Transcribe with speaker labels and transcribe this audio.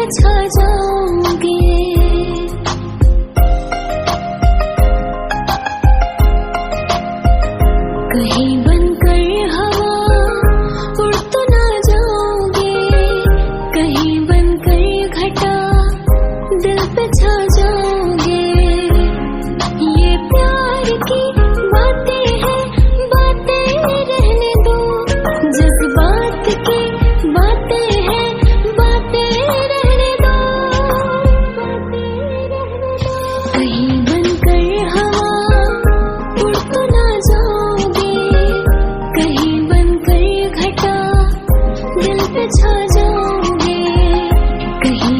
Speaker 1: छा जाओगे। कहीं बनकर हवा उड़ तो ना जाओगे, कहीं बनकर घटा दिल पे छा जाओगे। ये प्यार की बातें हैं, बातें रहने दो, जज्बात की बातें हैं, बातें रहने दो। कहीं बनकर हवा उड़ तो ना जाओगे, कहीं बनकर घटा दिल पे छा जाओगे। कहीं